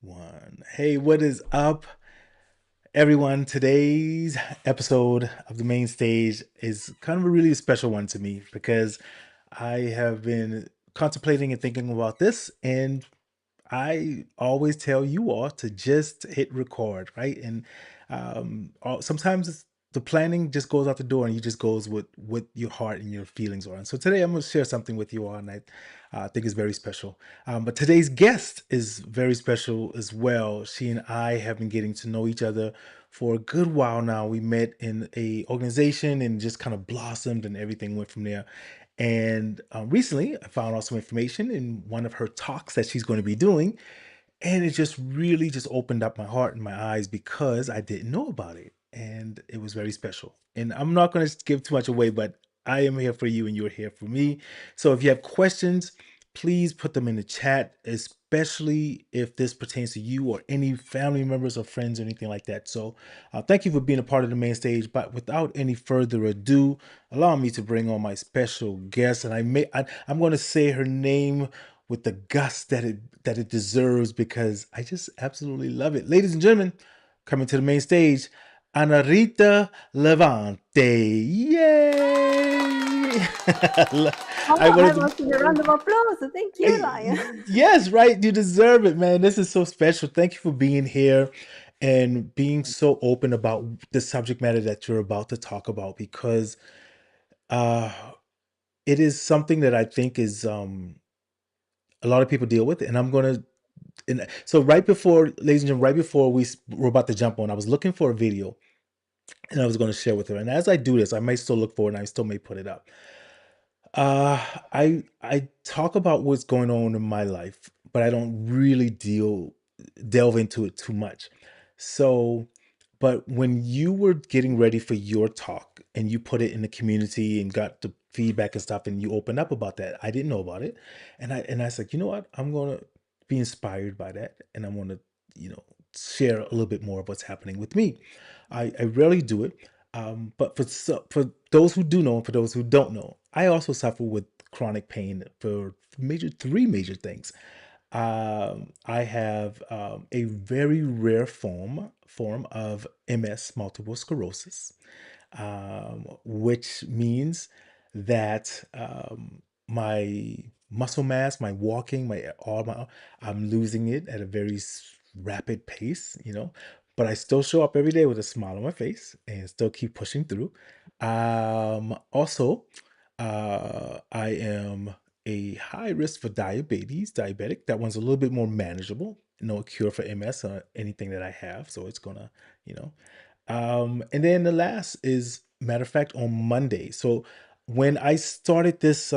One. Hey, what is up, everyone? Today's episode of the main stage is kind of a really special one to me because I have been contemplating and thinking about this, and I always tell you all to just hit record, right? And sometimes the planning just goes out the door, and you just goes with what your heart and your feelings are. And so today I'm going to share something with you all, and I think is very special. But today's guest is very special as well. She and I have been getting to know each other for a good while now. We met in a organization and just kind of blossomed, and everything went from there. And recently, I found out some information in one of her talks that she's going to be doing, and it just really just opened up my heart and my eyes because I didn't know about it, and it was very special. And I'm not going to give too much away, but I am here for you, and you're here for me. So if you have questions, please put them in the chat, especially if this pertains to you or any family members or friends or anything like that. So thank you for being a part of the main stage. But without any further ado, allow me to bring on my special guest, and I'm going to say her name with the gust that it deserves because I just absolutely love it. Ladies and gentlemen, coming to the main stage, Annarita Levanti. Yay! I Oh, I wanted want a round of applause. Thank you, Lion. yes, right. You deserve it, man. This is so special. Thank you for being here and being so open about the subject matter that you're about to talk about because uh it is something that I think is a lot of people deal with, and I'm gonna. And so right before, ladies and gentlemen, right before were about to jump on, I was looking for a video, and I was going to share with her. And as I do this, I might still look for it, and I still may put it up. I talk about what's going on in my life, but I don't really delve into it too much. So, but when you were getting ready for your talk and you put it in the community and got the feedback and stuff, and you opened up about that, I didn't know about it, and I was like, you know what, I'm gonna be inspired by that, and I'm gonna, share a little bit more of what's happening with me. I rarely do it, but for those who do know, and for those who don't know, I also suffer with chronic pain for three major things. I have a very rare form of MS, multiple sclerosis, which means that my muscle mass, my walking, I'm losing it at a very rapid pace, but I still show up every day with a smile on my face and still keep pushing through. Also, I am a high risk for diabetic. That one's a little bit more manageable. No cure for MS or anything that I have, so it's gonna, you know. And then the last is, matter of fact, on Monday. So when I started this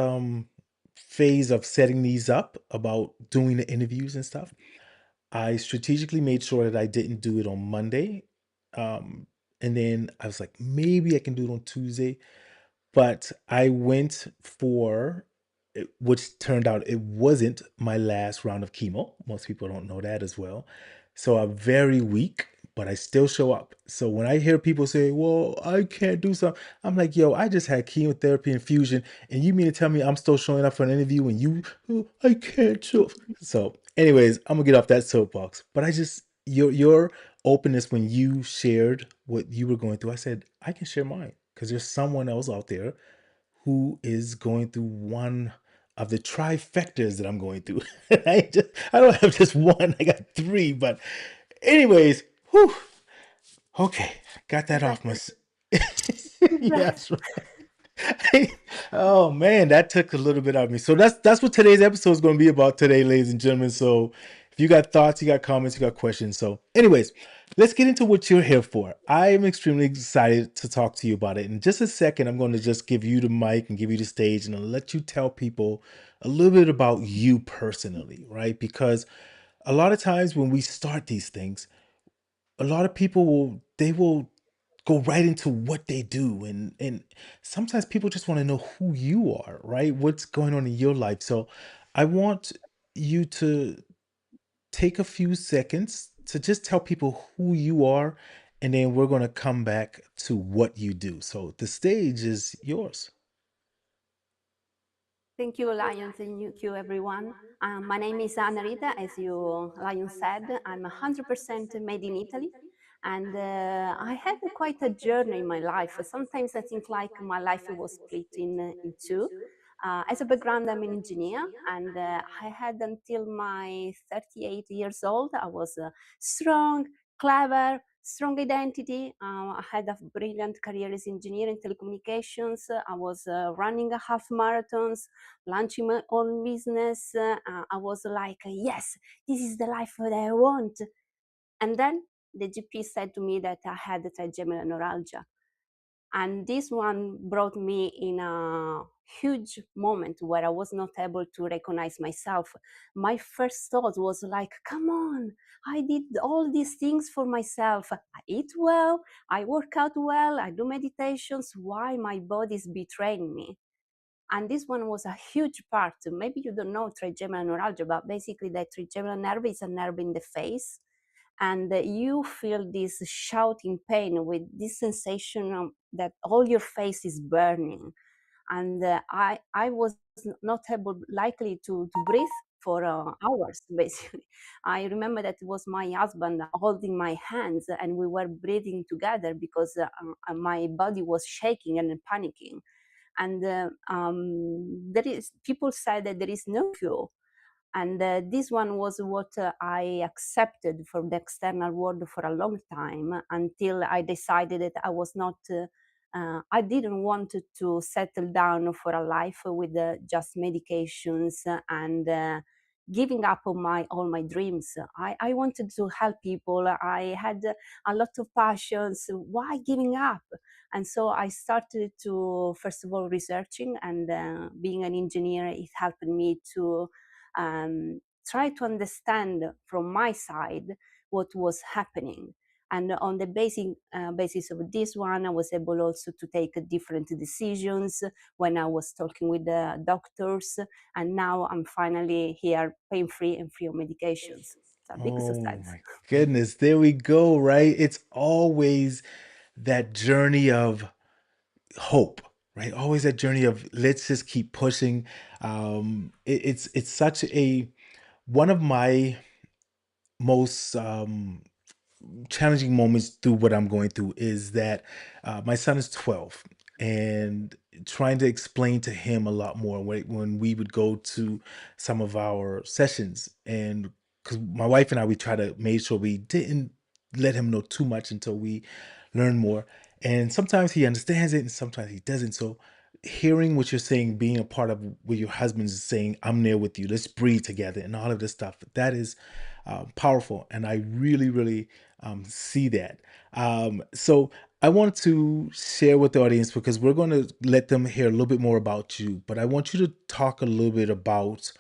phase of setting these up about doing the interviews and stuff, I strategically made sure that I didn't do it on Monday. Um, and then I was like, maybe I can do it on Tuesday. But I went for which turned out it wasn't my last round of chemo. Most people don't know that as well. So I'm very weak, but I still show up. So when I hear people say, "Well, I can't do something," I'm like, "Yo, I just had chemotherapy infusion, and you mean to tell me I'm still showing up for an interview and oh, I can't show?" So, anyways, I'm gonna get off that soapbox. But I just your openness when you shared what you were going through, I said I can share mine because there's someone else out there who is going through one of the trifectas that I'm going through. I don't have just one, I got three. But, anyways, whew, okay, got that off my. Exactly. Yes, Exactly. right. Oh man, that took a little bit out of me. So that's what today's episode is going to be about today, ladies and gentlemen. So if you got thoughts, you got comments, you got questions. So, anyways, let's get into what you're here for. I am extremely excited to talk to you about it. In just a second, I'm going to just give you the mic and give you the stage, and I'll let you tell people a little bit about you personally, right? Because a lot of times when we start these things, a lot of people will go right into what they do, and sometimes people just want to know who you are, right? What's going on in your life. So I want you to take a few seconds to just tell people who you are, and then we're going to come back to what you do. So the stage is yours. Thank you, Lion. Thank you, everyone. My name is Annarita. As you, Lion said, I'm 100% made in Italy. And I had quite a journey in my life. Sometimes I think like my life was split in two. As a background, I'm an engineer, and I had until my 38 years old, I was strong, clever, strong identity. I had a brilliant career as engineer in telecommunications. I was running a half marathons, launching my own business. I was like, yes, this is the life that I want. And then the GP said to me that I had trigeminal neuralgia. And this one brought me in a huge moment where I was not able to recognize myself. My first thought was like, come on, I did all these things for myself. I eat well, I work out well, I do meditations. Why my body is betraying me? And this one was a huge part. Maybe you don't know trigeminal neuralgia, but basically the trigeminal nerve is a nerve in the face, and you feel this shouting pain with this sensation that all your face is burning. And I was not able likely to breathe for hours basically. I remember that it was my husband holding my hands and we were breathing together because my body was shaking and panicking. And there is people say that there is no cure, and this one was what I accepted from the external world for a long time until I decided that I didn't want to settle down for a life with just medications and giving up on all my dreams. I wanted to help people. I had a lot of passions. Why giving up? And so I started to, first of all, researching, and being an engineer, it helped me to try to understand from my side what was happening. And on the basis of this one, I was able also to take different decisions when I was talking with the doctors. And now I'm finally here, pain free and free of medications. It's a big Oh success. my goodness. There we go, right? It's always that journey of hope, right? Always that journey of let's just keep pushing. It's such a one of my most challenging moments through what I'm going through is that my son is 12, and trying to explain to him a lot more when we would go to some of our sessions. And because my wife and I, we try to make sure we didn't let him know too much until we learn more. And sometimes he understands it and sometimes he doesn't. So hearing what you're saying, being a part of what your husband's saying, I'm there with you, let's breathe together, and all of this stuff, that is powerful. And I really, really see that. So I want to share with the audience because we're going to let them hear a little bit more about you, but I want you to talk a little bit about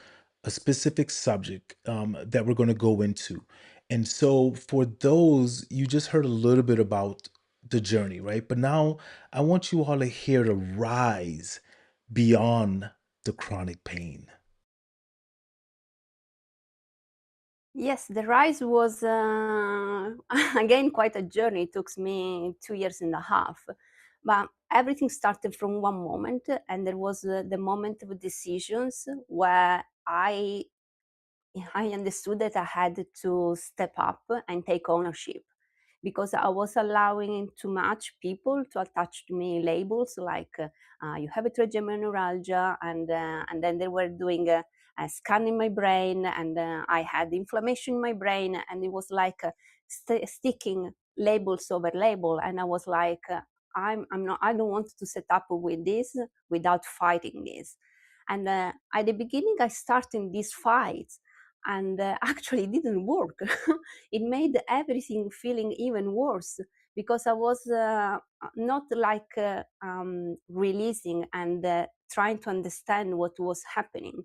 a specific subject that we're going to go into. And so for those, you just heard a little bit about the journey, right? But now I want you all to hear the rise beyond the chronic pain. Yes, the rise was again quite a journey. It took me 2 years and a half, but everything started from one moment, and there was the moment of decisions where I understood that I had to step up and take ownership, because I was allowing too much people to attach to me labels like you have a trigeminal neuralgia, and then they were doing a scan in my brain, and I had inflammation in my brain, and it was like sticking labels over label, and I was like, I'm not, I don't want to set up with this without fighting this. And at the beginning, I started these fights, and actually it didn't work. It made everything feeling even worse, because I was not like releasing and trying to understand what was happening.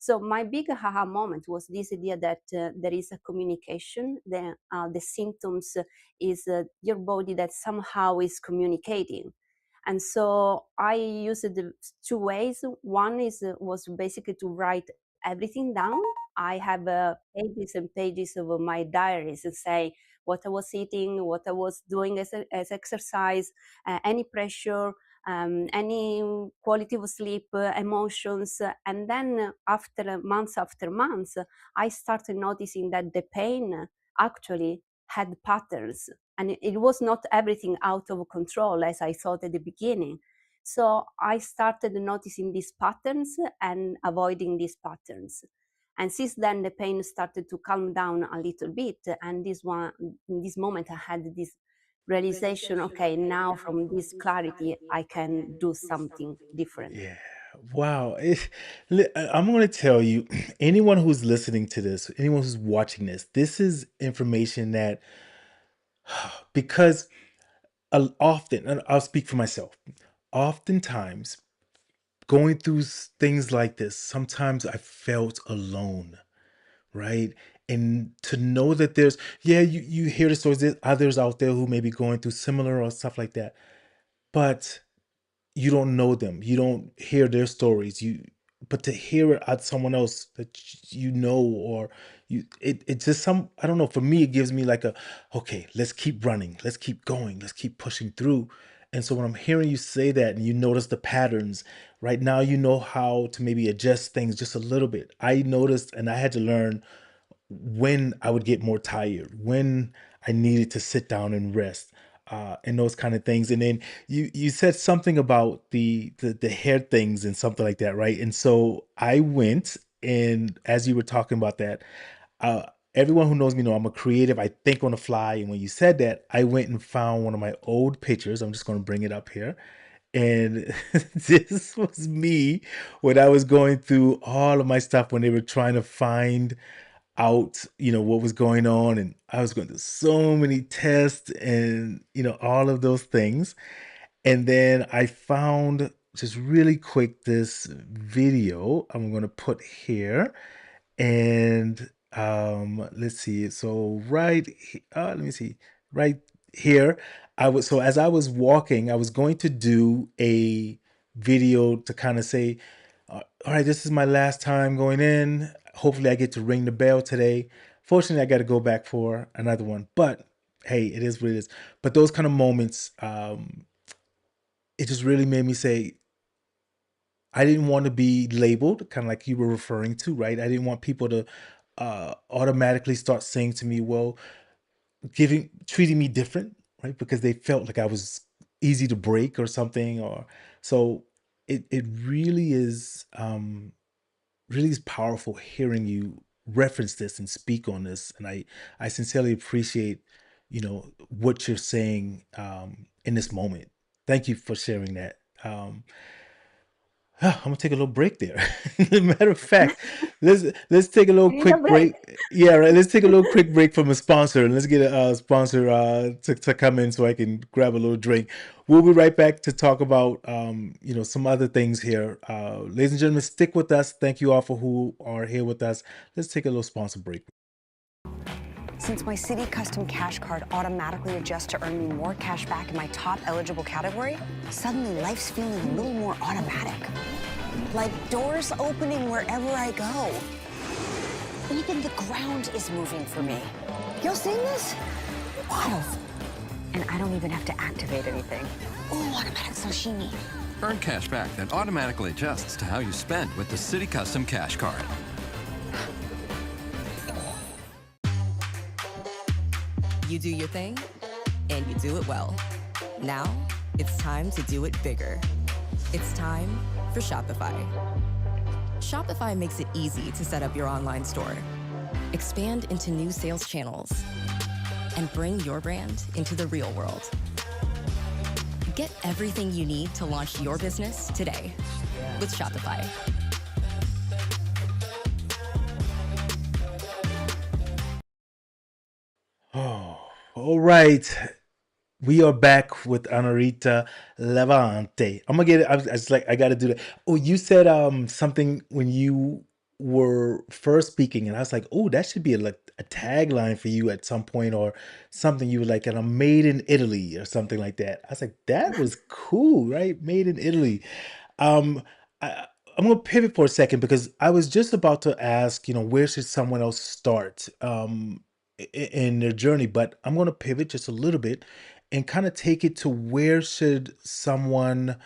So my big aha moment was this idea that there is a communication. The symptoms is your body that somehow is communicating. And so I used the two ways. One is was basically to write everything down. I have pages and pages of my diaries and say what I was eating, what I was doing as exercise, any pressure. any quality of sleep, emotions. And then after months, I started noticing that the pain actually had patterns, and it was not everything out of control as I thought at the beginning. So I started noticing these patterns and avoiding these patterns. And since then, the pain started to calm down a little bit. And in this moment, I had this realization, okay, now from this clarity, I can do something different. Yeah. Wow. I'm going to tell you, anyone who's listening to this, anyone who's watching this is information that, because often, and I'll speak for myself, oftentimes going through things like this, sometimes I felt alone, right? And to know that yeah, you hear the stories, there's others out there who may be going through similar or stuff like that, but you don't know them. You don't hear their stories. But to hear it at someone else that you know, or it just I don't know. For me, it gives me like okay, let's keep running, let's keep going, let's keep pushing through. And so when I'm hearing you say that, and you notice the patterns, right now, you know how to maybe adjust things just a little bit. I noticed, and I had to learn when I would get more tired, when I needed to sit down and rest, and those kind of things. And then you said something about the hair things and something like that, right? And so I went, and as you were talking about that, uh, everyone who knows me know I'm a creative. I think on the fly, and when you said that, I went and found one of my old pictures. I'm just going to bring it up here. And this was me when I was going through all of my stuff, when they were trying to find out, what was going on. And I was going through so many tests and, all of those things. And then I found, just really quick, this video I'm going to put here. And let's see. So let me see. Right here, so as I was walking, I was going to do a video to kind of say, all right, this is my last time going in. Hopefully I get to ring the bell today. Fortunately, I got to go back for another one, but hey, it is what it is. But those kind of moments, it just really made me say, I didn't want to be labeled, kind of like you were referring to, right? I didn't want people to automatically start saying to me, well, treating me different, right? Because they felt like I was easy to break or something. Or so it really is powerful hearing you reference this and speak on this. And I sincerely appreciate, what you're saying in this moment. Thank you for sharing that. I'm gonna take a little break there. Matter of fact, let's take a little You need a quick break. break. Yeah, right. Let's take a little quick break from a sponsor, and let's get a sponsor to come in so I can grab a little drink. We'll be right back to talk about some other things here. Ladies and gentlemen, stick with us. Thank you all for who are here with us. Let's take a little sponsor break. Since my City Custom Cash Card automatically adjusts to earn me more cash back in my top eligible category, suddenly life's feeling a little more automatic. Like doors opening wherever I go. Even the ground is moving for me. Y'all seeing this? Wild. And I don't even have to activate anything. Ooh, automatic sashimi. Earn cash back that automatically adjusts to how you spend with the City Custom Cash Card. You do your thing, and you do it well. Now, it's time to do it bigger. It's time for Shopify. Shopify makes it easy to set up your online store, expand into new sales channels, and bring your brand into the real world. Get everything you need to launch your business today with Shopify. Oh, all right. We are back with Annarita Levanti. I'm gonna get it. I was like, I gotta do that. Oh, you said something when you were first speaking, and I was like, oh, that should be like a tagline for you at some point, or something. You were like, and I'm made in Italy or something like that. I was like, that was cool, right? Made in Italy. Um, I, I'm gonna pivot for a second, because I was just about to ask, where should someone else start in their journey, but I'm gonna pivot just a little bit and kind of take it to where should someone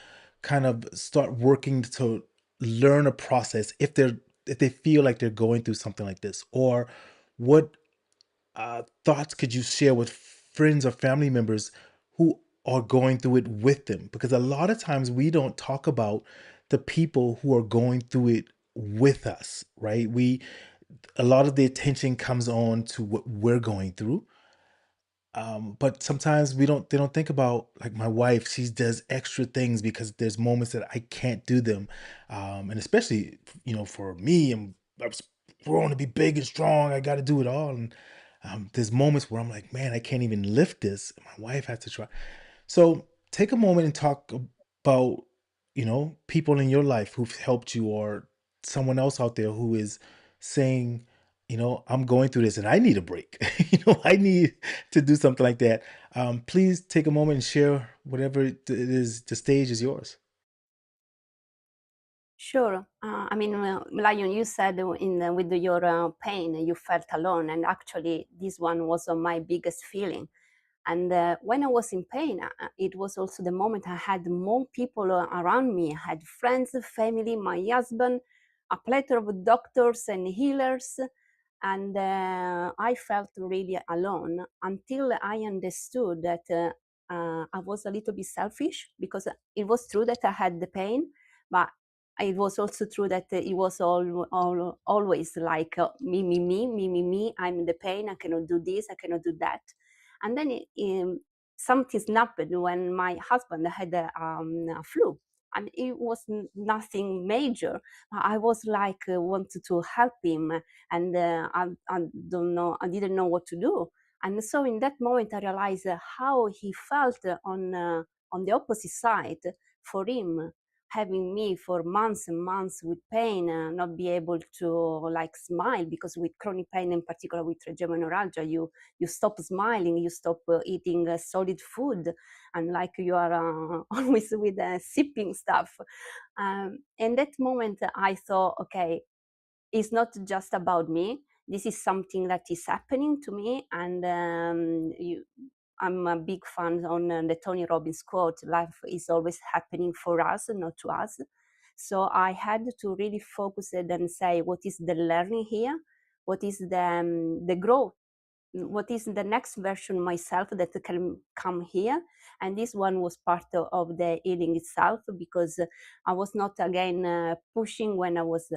kind of start working to learn a process if they feel like they're going through something like this, or what thoughts could you share with friends or family members who are going through it with them? Because a lot of times we don't talk about the people who are going through it with us, right? A lot of the attention comes on to what we're going through, but sometimes they don't think about, like my wife, she does extra things because there's moments that I can't do them. And especially, for me, I was grown to be big and strong. I got to do it all. And there's moments where I'm like, man, I can't even lift this. My wife has to try. So take a moment and talk about, people in your life who've helped you, or someone else out there who is saying, I'm going through this and I need a break. I need to do something like that. Please take a moment and share whatever it is. The stage is yours. Sure. I mean, Lion, you said with your pain, you felt alone, and actually, this one was my biggest feeling. And when I was in pain, it was also the moment I had more people around me. I had friends, family, my husband, a plethora of doctors and healers. And I felt really alone until I understood that I was a little bit selfish, because it was true that I had the pain, but it was also true that it was always like me. I'm in the pain. I cannot do this. I cannot do that. And then something happened when my husband had a flu, and it was nothing major. I was like wanted to help him, and I don't know, I didn't know what to do. And so in that moment, I realized how he felt on the opposite side for him, having me for months and months with pain, not be able to like smile, because with chronic pain, in particular with trigeminal neuralgia, you stop smiling, you stop eating solid food, and like you are always with sipping stuff. In that moment, I thought, okay, it's not just about me. This is something that is happening to me, and I'm a big fan on the Tony Robbins quote: "Life is always happening for us, not to us." So I had to really focus it and say, what is the learning here? What is the growth? What is the next version of myself that can come here? And this one was part of the healing itself, because I was not again pushing when I was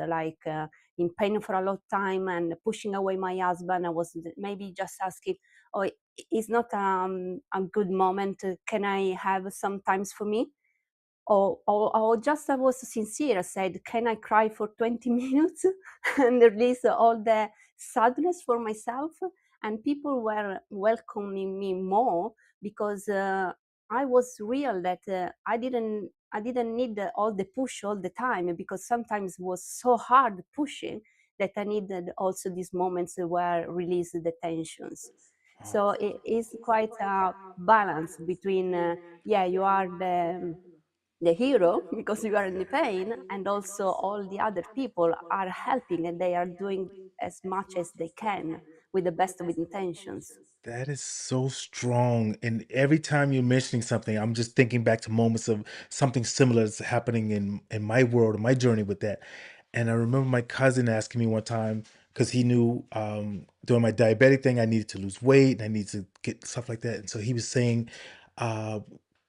in pain for a long time and pushing away my husband. I was maybe just asking, oh, it's not a good moment, can I have some times for me? Or just I was sincere. I said, can I cry for 20 minutes and release all the sadness for myself? And people were welcoming me more, because I was real, that I didn't need all the push all the time, because sometimes it was so hard pushing that I needed also these moments where release the tensions. Oh, So it is quite a balance between, yeah, you are the hero because you are in the pain, and also all the other people are helping, and they are doing as much as they can with the best of intentions. that is so strong. And every time you're mentioning something, I'm just thinking back to moments of something similar that's happening in my world, in my journey with that. And I remember my cousin asking me one time, because he knew during my diabetic thing, I needed to lose weight and I needed to get stuff like that. And so he was saying, uh,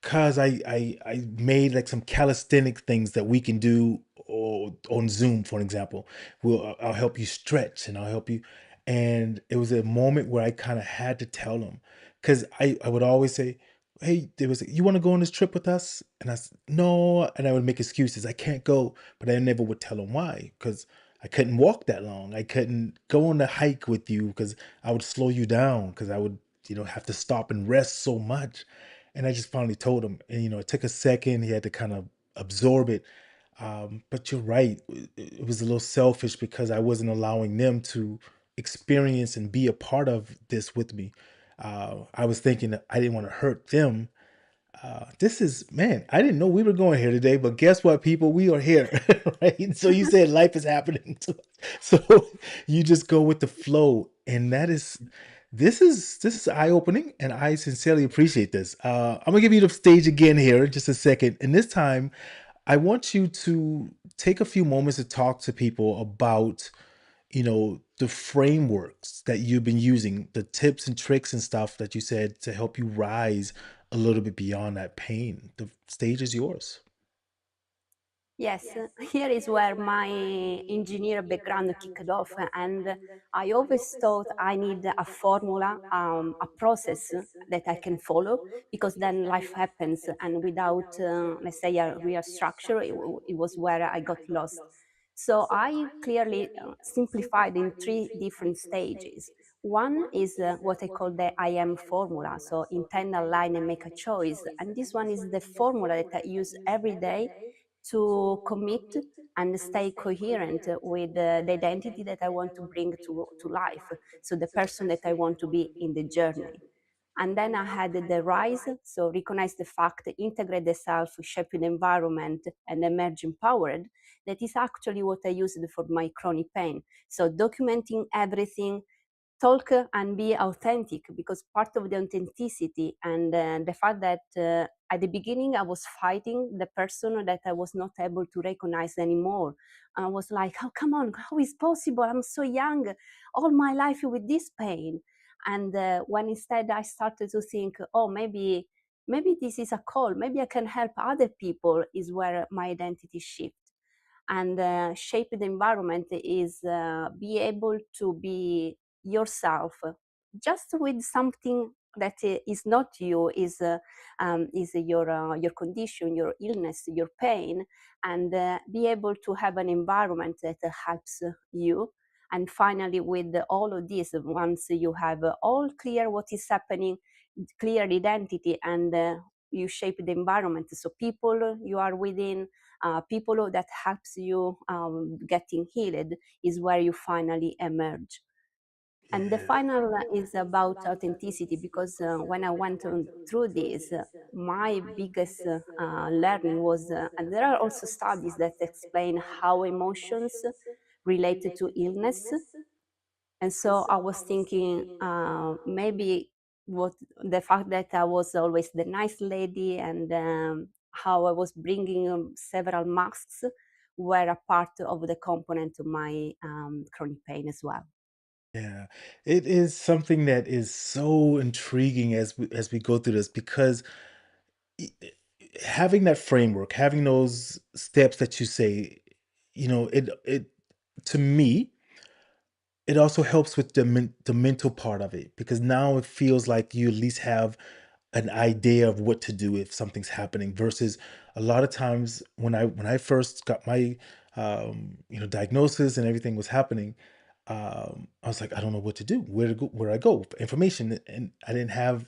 cause I made like some calisthenic things that we can do, or on Zoom, for example. I'll help you stretch and I'll help you. And it was a moment where I kind of had to tell him, because I would always say, hey, there was, you want to go on this trip with us? And I said, no. And I would make excuses. I can't go. But I never would tell him why, because I couldn't walk that long. I couldn't go on the hike with you because I would slow you down, because I would, have to stop and rest so much. And I just finally told him, and it took a second. He had to kind of absorb it. But you're right. It was a little selfish because I wasn't allowing them to experience and be a part of this with me. I was thinking that I didn't want to hurt them. This is, man, I didn't know we were going here today, but guess what, people? We are here, right? So you said life is happening to us. So you just go with the flow. And This is eye opening, and I sincerely appreciate this. I'm gonna give you the stage again here in just a second, and this time, I want you to take a few moments to talk to people about, the frameworks that you've been using, the tips and tricks and stuff that you said to help you rise a little bit beyond that pain. The stage is yours. Yes, here is where my engineer background kicked off, and I always thought I need a formula, a process that I can follow, because then life happens, and without, let's say, a real structure, it was where I got lost. So I clearly simplified in three different stages. One is what I call the I am formula, so intend, align, and make a choice. And this one is the formula that I use every day to commit and stay coherent with the identity that I want to bring to life. So the person that I want to be in the journey. And then I had the rise, so recognize the fact, integrate the self, shape the environment, and emerge empowered. That is actually what I used for my chronic pain. So documenting everything, talk and be authentic, because part of the authenticity and the fact that at the beginning I was fighting the person that I was not able to recognize anymore. I was like, oh, come on, how is possible? I'm so young, all my life with this pain. And when instead I started to think, oh, maybe this is a call, maybe I can help other people, is where my identity shifts. And shape the environment is be able to be yourself, just with something that is not you, is your condition, your illness, your pain, and be able to have an environment that helps you. And finally, with all of this, once you have all clear what is happening, clear identity, and you shape the environment, so people you are within, people that helps you getting healed, is where you finally emerge. And the Yeah. final is about authenticity, because when I went through this, my biggest learning was, and there are also studies that explain how emotions related to illness. And so I was thinking, maybe what the fact that I was always the nice lady, and how I was bringing several masks, were a part of the component of my chronic pain as well. Yeah, it is something that is so intriguing as we go through this because i- i- having that framework, having those steps that you say, it to me, it also helps with the mental part of it because now it feels like you at least have an idea of what to do if something's happening versus a lot of times when I first got my diagnosis and everything was happening. I was like, I don't know what to do, where I go for information, and I didn't have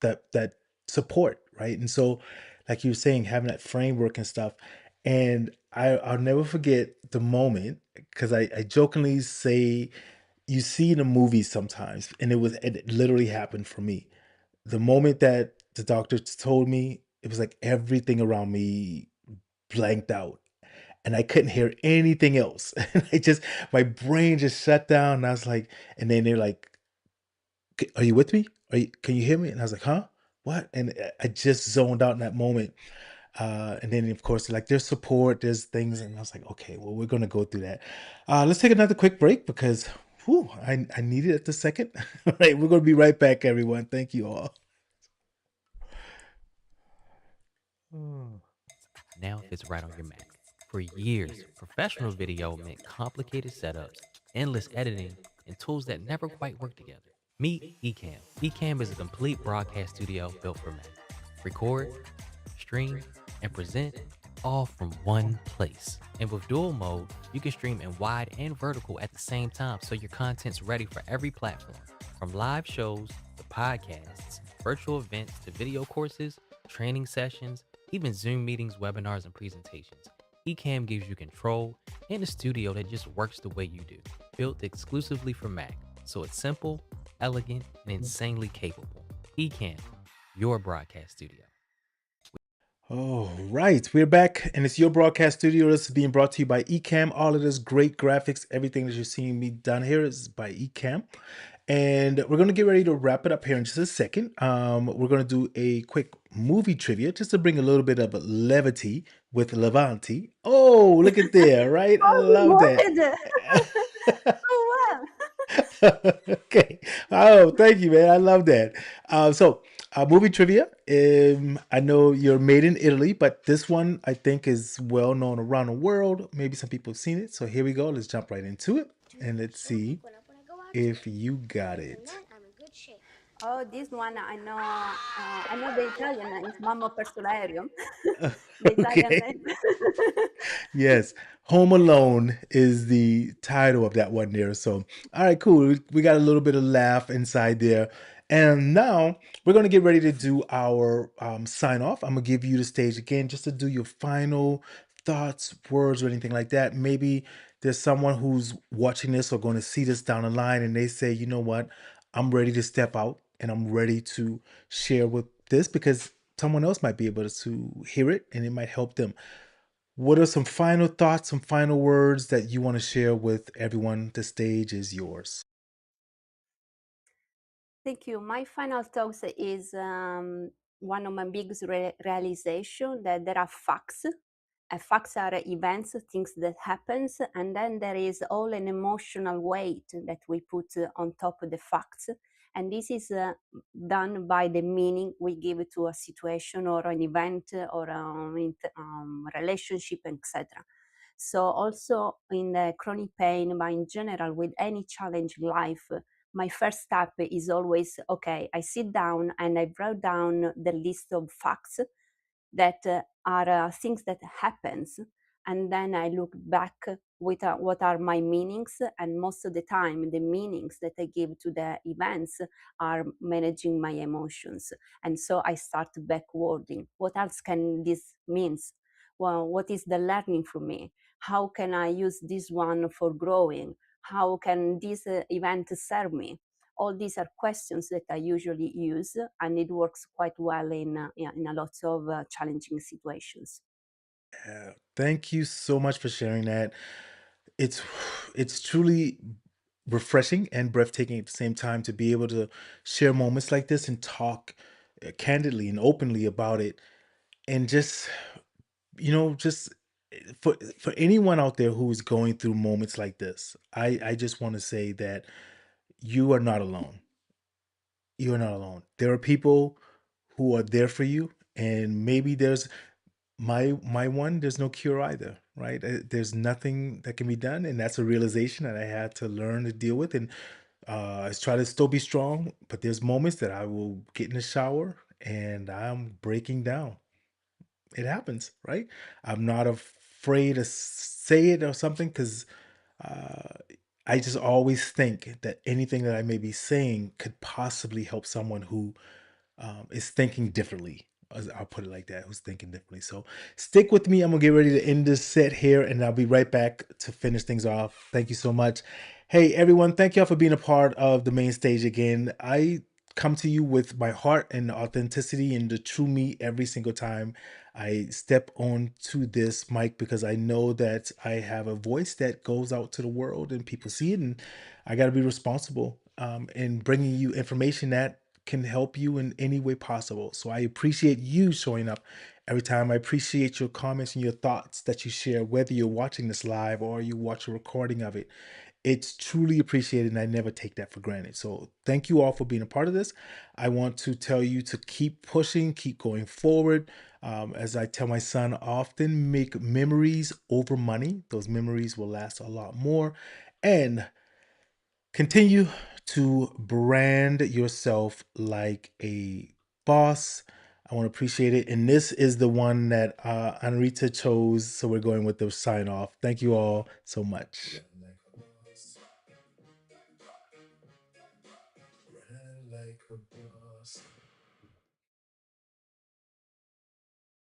that support, right? And so, like you were saying, having that framework and stuff, and I'll never forget the moment because I jokingly say you see in the movies sometimes, and it literally happened for me. The moment that the doctor told me, it was like everything around me blanked out and I couldn't hear anything else. And my brain just shut down. And I was like, and then they're like, Are you with me? Can you hear me?" And I was like, "Huh? What?" And I just zoned out in that moment. And then, of course, like there's support, there's things. And I was like, okay, well, we're going to go through that. Let's take another quick break because whew, I need it at the second. All right, we're going to be right back, everyone. Thank you all. Oh. Now fits right on your Mac. For years, professional video meant complicated setups, endless editing, and tools that never quite work together. Meet Ecamm. Ecamm is a complete broadcast studio built for Mac. Record, stream, and present all from one place. And with dual mode, you can stream in wide and vertical at the same time so your content's ready for every platform. From live shows to podcasts, virtual events to video courses, training sessions, even Zoom meetings, webinars, and presentations. Ecamm gives you control and a studio that just works the way you do. Built exclusively for Mac, so it's simple, elegant, and insanely capable. Ecamm, your broadcast studio. Oh, right. We're back, and it's your broadcast studio. This is being brought to you by Ecamm. All of this great graphics, everything that you're seeing me done here is by Ecamm. And we're going to get ready to wrap it up here in just a second. We're going to do a quick movie trivia just to bring a little bit of levity with Levanti. Oh, look at there, right? I Oh, you love that. noted. Oh, well. Okay. Oh, thank you, man. I love that. Movie trivia. I know you're made in Italy, but this one I think is well known around the world. Maybe some people have seen it. So here we go. Let's jump right into it and let's see if you got it. Oh, this one I know. I know the Italian is Mamma perso l'aereo. The Italian Okay. name. Yes, Home Alone is the title of that one there. So, all right, cool. We got a little bit of laugh inside there. And now we're going to get ready to do our sign off. I'm going to give you the stage again just to do your final thoughts, words, or anything like that. Maybe there's someone who's watching this or going to see this down the line and they say, you know what, I'm ready to step out and I'm ready to share with this because someone else might be able to hear it and it might help them. What are some final thoughts, some final words that you want to share with everyone? The stage is yours. Thank you. My final thoughts is one of my biggest realization that there are facts. Facts are events, things that happens, and then there is all an emotional weight that we put on top of the facts. And this is done by the meaning we give to a situation or an event or relationship, etc. So also in the chronic pain, but in general with any challenge in life, my first step is always, okay, I sit down and I wrote down the list of facts that are things that happens, and then I look back with what are my meanings, and most of the time the meanings that I give to the events are managing my emotions. And so I start backwarding. What else can this means? Well, what is the learning for me? How can I use this one for growing? How can this event serve me? All these are questions that I usually use, and it works quite well in a lot of challenging situations. Yeah, thank you so much for sharing that. It's it's truly refreshing and breathtaking at the same time to be able to share moments like this and talk candidly and openly about it and just just for anyone out there who's going through moments like this, I just want to say that you are not alone. You're not alone. There are people who are there for you, and maybe there's my one. There's no cure either, right? There's nothing that can be done, and that's a realization that I had to learn to deal with. And I try to still be strong, but there's moments that I will get in the shower and I'm breaking down. It happens, right? I'm not afraid to say it or something because uh, I just always think that anything that I may be saying could possibly help someone who is thinking differently. I'll put it like that, who's thinking differently. So stick with me. I'm going to get ready to end this set here and I'll be right back to finish things off. Thank you so much. Hey, everyone. Thank y'all for being a part of the main stage again. I come to you with my heart and authenticity and the true me every single time I step onto this mic because I know that I have a voice that goes out to the world and people see it, and I got to be responsible in bringing you information that can help you in any way possible. So I appreciate you showing up every time. I appreciate your comments and your thoughts that you share, whether you're watching this live or you watch a recording of it. It's truly appreciated, and I never take that for granted. So, thank you all for being a part of this. I want to tell you to keep pushing, keep going forward. As I tell my son often, make memories over money. Those memories will last a lot more. And continue to brand yourself like a boss. I want to appreciate it. And this is the one that Anarita chose. So, we're going with the sign off. Thank you all so much. Like a boss.